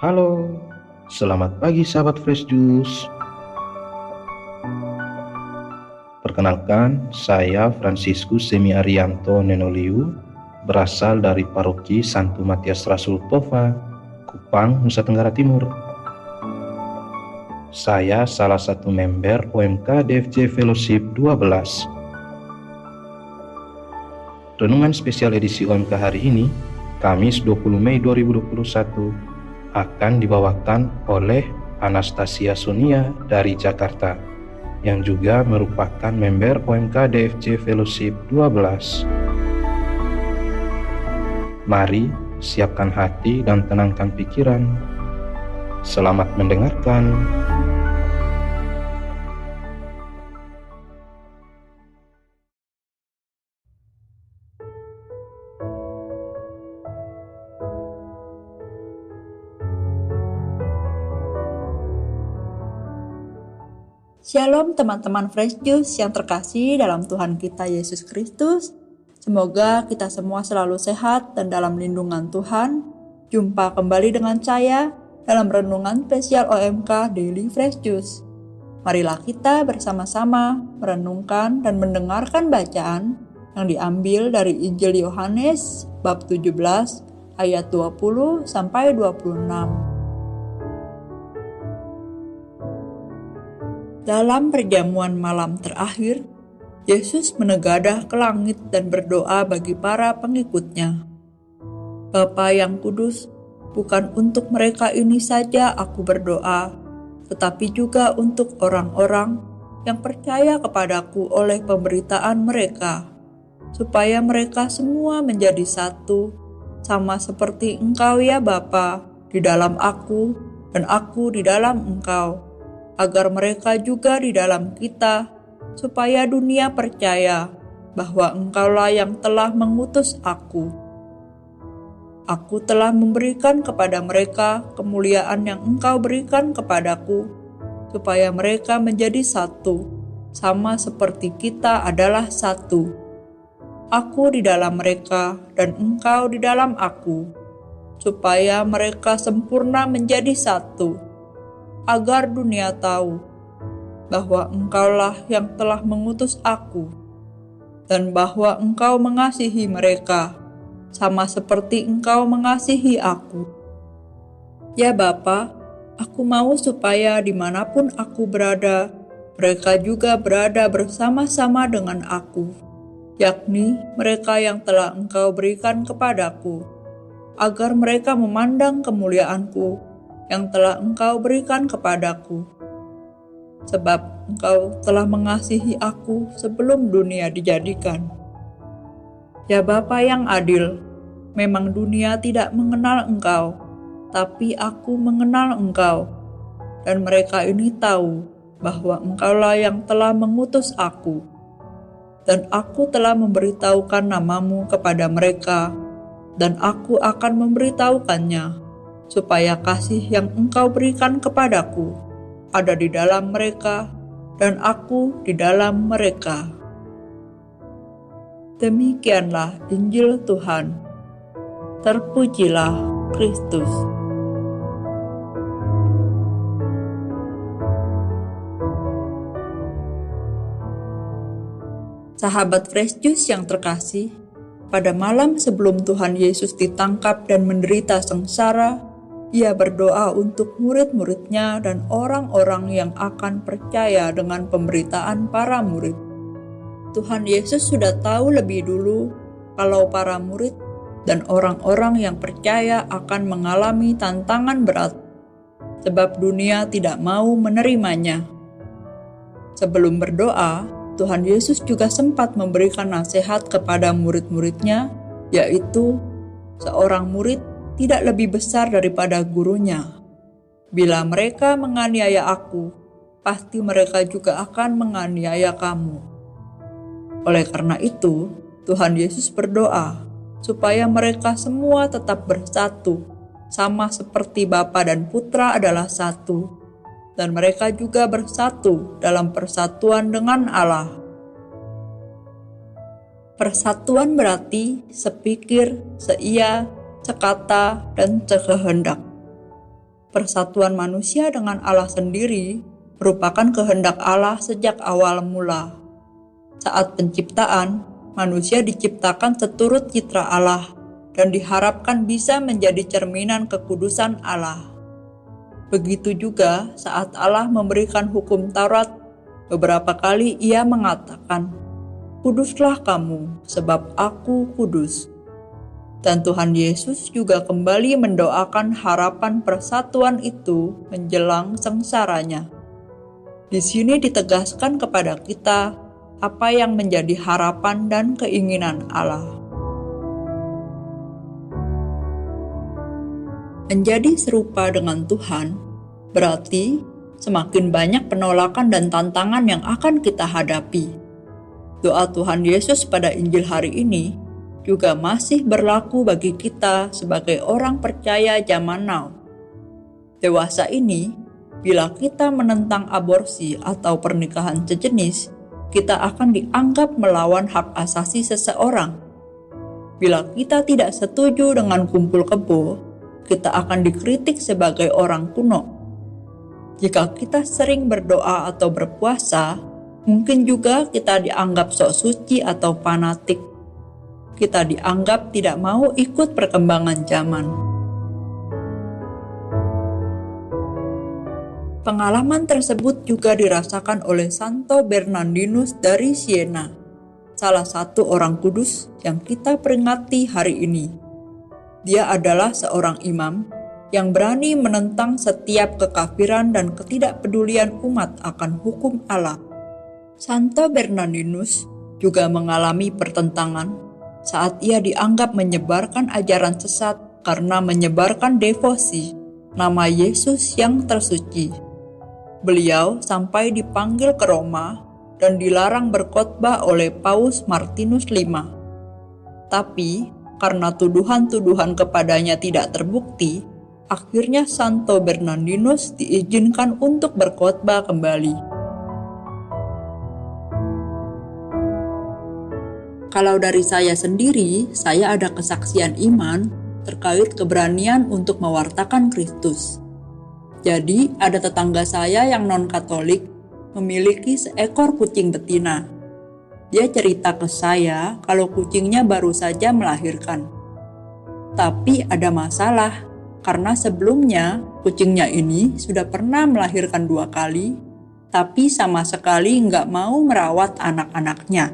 Halo, selamat pagi sahabat Fresh Juice. Perkenalkan, saya Franciscus Semi Arianto Nenoliu, berasal dari Paroki Santo Matias Rasul Tova, Kupang, Nusa Tenggara Timur. Saya salah satu member OMK DFJ Fellowship 12. Renungan spesial edisi OMK hari ini, Kamis 20 Mei 2021, akan dibawakan oleh Anastasia Sonia dari Jakarta, yang juga merupakan member OMK DFJ Fellowship 12. Mari siapkan hati dan tenangkan pikiran. Selamat mendengarkan. Shalom teman-teman Fresh Juice yang terkasih dalam Tuhan kita Yesus Kristus. Semoga kita semua selalu sehat dan dalam lindungan Tuhan. Jumpa kembali dengan saya dalam renungan spesial OMK Daily Fresh Juice. Marilah kita bersama-sama merenungkan dan mendengarkan bacaan yang diambil dari Injil Yohanes bab 17 ayat 20 sampai 26. Dalam perjamuan malam terakhir, Yesus menegadah ke langit dan berdoa bagi para pengikutnya. Bapa yang kudus, bukan untuk mereka ini saja aku berdoa, tetapi juga untuk orang-orang yang percaya kepadaku oleh pemberitaan mereka, supaya mereka semua menjadi satu, sama seperti Engkau ya Bapa, di dalam aku dan aku di dalam Engkau, agar mereka juga di dalam kita, supaya dunia percaya bahwa Engkaulah yang telah mengutus aku. Aku telah memberikan kepada mereka kemuliaan yang Engkau berikan kepadaku, supaya mereka menjadi satu, sama seperti kita adalah satu. Aku di dalam mereka dan Engkau di dalam aku, supaya mereka sempurna menjadi satu, agar dunia tahu bahwa Engkaulah yang telah mengutus aku, dan bahwa Engkau mengasihi mereka, sama seperti Engkau mengasihi aku. Ya Bapa, aku mau supaya dimanapun aku berada, mereka juga berada bersama-sama dengan aku, yakni mereka yang telah Engkau berikan kepadaku, agar mereka memandang kemuliaanku yang telah Engkau berikan kepadaku. Sebab Engkau telah mengasihi aku sebelum dunia dijadikan. Ya Bapa yang adil, memang dunia tidak mengenal Engkau, tapi aku mengenal Engkau, dan mereka ini tahu bahwa Engkaulah yang telah mengutus aku, dan aku telah memberitahukan namamu kepada mereka, dan aku akan memberitahukannya, supaya kasih yang Engkau berikan kepadaku ada di dalam mereka, dan aku di dalam mereka. Demikianlah Injil Tuhan. Terpujilah Kristus. Sahabat Fresh Juice yang terkasih, pada malam sebelum Tuhan Yesus ditangkap dan menderita sengsara, Ia berdoa untuk murid-muridnya dan orang-orang yang akan percaya dengan pemberitaan para murid. Tuhan Yesus sudah tahu lebih dulu kalau para murid dan orang-orang yang percaya akan mengalami tantangan berat, sebab dunia tidak mau menerimanya. Sebelum berdoa, Tuhan Yesus juga sempat memberikan nasihat kepada murid-muridnya, yaitu seorang murid tidak lebih besar daripada gurunya. Bila mereka menganiaya aku, pasti mereka juga akan menganiaya kamu. Oleh karena itu, Tuhan Yesus berdoa supaya mereka semua tetap bersatu, sama seperti Bapa dan Putra adalah satu, dan mereka juga bersatu dalam persatuan dengan Allah. Persatuan berarti sepikir, seia, sekata, dan sekehendak. persatuan manusia dengan Allah sendiri merupakan kehendak Allah sejak awal mula. Saat penciptaan, manusia diciptakan seturut citra Allah dan diharapkan bisa menjadi cerminan kekudusan Allah. Begitu juga saat Allah memberikan hukum Taurat, beberapa kali Ia mengatakan, "Kuduslah kamu, sebab Aku kudus." Dan Tuhan Yesus juga kembali mendoakan harapan persatuan itu menjelang sengsaranya. Di sini ditegaskan kepada kita apa yang menjadi harapan dan keinginan Allah. Menjadi serupa dengan Tuhan berarti semakin banyak penolakan dan tantangan yang akan kita hadapi. Doa Tuhan Yesus pada Injil hari ini juga masih berlaku bagi kita sebagai orang percaya zaman now. Dewasa ini, bila kita menentang aborsi atau pernikahan sejenis, kita akan dianggap melawan hak asasi seseorang. Bila kita tidak setuju dengan kumpul kebo, kita akan dikritik sebagai orang kuno. Jika kita sering berdoa atau berpuasa, mungkin juga kita dianggap sok suci atau fanatik. Kita dianggap tidak mau ikut perkembangan zaman. Pengalaman tersebut juga dirasakan oleh Santo Bernardinus dari Siena, salah satu orang kudus yang kita peringati hari ini. Dia adalah seorang imam yang berani menentang setiap kekafiran dan ketidakpedulian umat akan hukum Allah. Santo Bernardinus juga mengalami pertentangan saat ia dianggap menyebarkan ajaran sesat karena menyebarkan devosi nama Yesus yang tersuci. Beliau sampai dipanggil ke Roma dan dilarang berkhotbah oleh Paus Martinus V. Tapi karena tuduhan-tuduhan kepadanya tidak terbukti, akhirnya Santo Bernardinus diizinkan untuk berkhotbah kembali. Kalau dari saya sendiri, saya ada kesaksian iman terkait keberanian untuk mewartakan Kristus. Jadi, ada tetangga saya yang non-Katolik memiliki seekor kucing betina. Dia cerita ke saya kalau kucingnya baru saja melahirkan. Tapi ada masalah, karena sebelumnya kucingnya ini sudah pernah melahirkan 2 kali, tapi sama sekali nggak mau merawat anak-anaknya.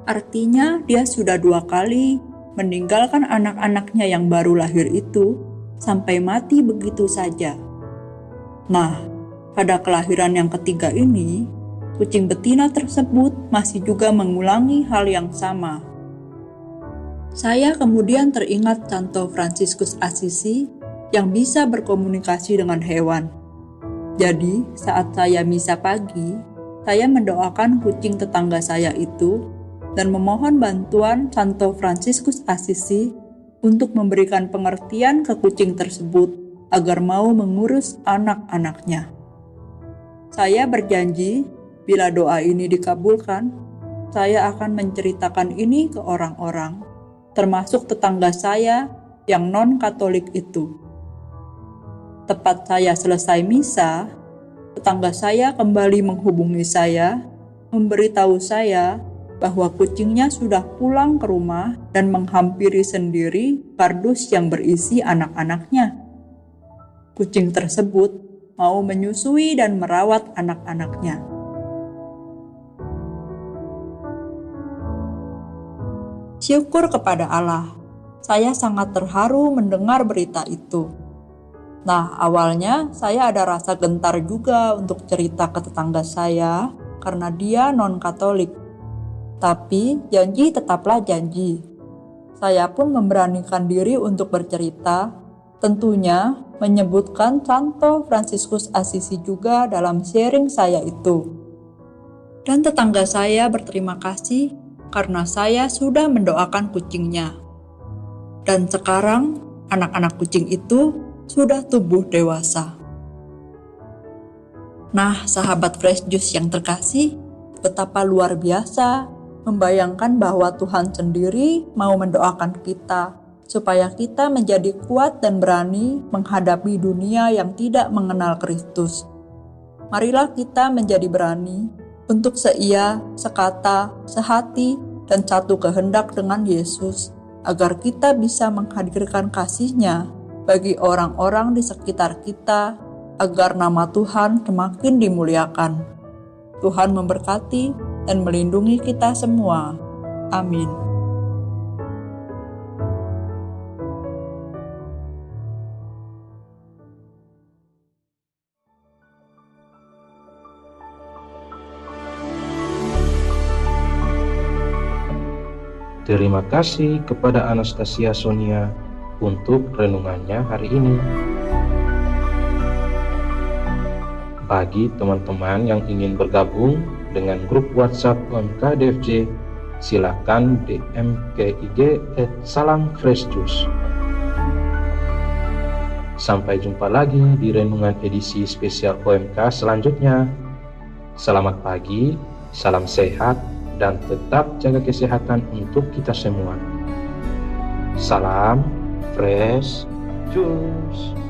Artinya dia sudah 2 kali meninggalkan anak-anaknya yang baru lahir itu sampai mati begitu saja. Nah, pada kelahiran yang ketiga ini, kucing betina tersebut masih juga mengulangi hal yang sama. Saya kemudian teringat Santo Fransiskus Assisi yang bisa berkomunikasi dengan hewan. Jadi, saat saya misa pagi, saya mendoakan kucing tetangga saya itu dan memohon bantuan Santo Fransiskus Assisi untuk memberikan pengertian ke kucing tersebut agar mau mengurus anak-anaknya. Saya berjanji, bila doa ini dikabulkan, saya akan menceritakan ini ke orang-orang, termasuk tetangga saya yang non-Katolik itu. Tepat saya selesai misa, tetangga saya kembali menghubungi saya, memberitahu saya bahwa kucingnya sudah pulang ke rumah dan menghampiri sendiri kardus yang berisi anak-anaknya. Kucing tersebut mau menyusui dan merawat anak-anaknya. Syukur kepada Allah, saya sangat terharu mendengar berita itu. Nah, awalnya saya ada rasa gentar juga untuk cerita ke tetangga saya karena dia non-Katolik. Tapi janji tetaplah janji. Saya pun memberanikan diri untuk bercerita, tentunya menyebutkan Santo Fransiskus Assisi juga dalam sharing saya itu. Dan tetangga saya berterima kasih karena saya sudah mendoakan kucingnya. Dan sekarang anak-anak kucing itu sudah tumbuh dewasa. Nah, sahabat Fresh Juice yang terkasih, betapa luar biasa membayangkan bahwa Tuhan sendiri mau mendoakan kita supaya kita menjadi kuat dan berani menghadapi dunia yang tidak mengenal Kristus. Marilah kita menjadi berani untuk seia, sekata, sehati, dan satu kehendak dengan Yesus, agar kita bisa menghadirkan kasih-Nya bagi orang-orang di sekitar kita, agar nama Tuhan semakin dimuliakan. Tuhan memberkati dan melindungi kita semua. Amin. Terima kasih kepada Anastasia Sonia untuk renungannya hari ini. Bagi teman-teman yang ingin bergabung dengan grup WhatsApp OMK DFJ, silakan DM ke IG @salamfreshjuice. Sampai jumpa lagi di renungan edisi spesial OMK selanjutnya. Selamat pagi, salam sehat, dan tetap jaga kesehatan untuk kita semua. Salam Fresh Juice.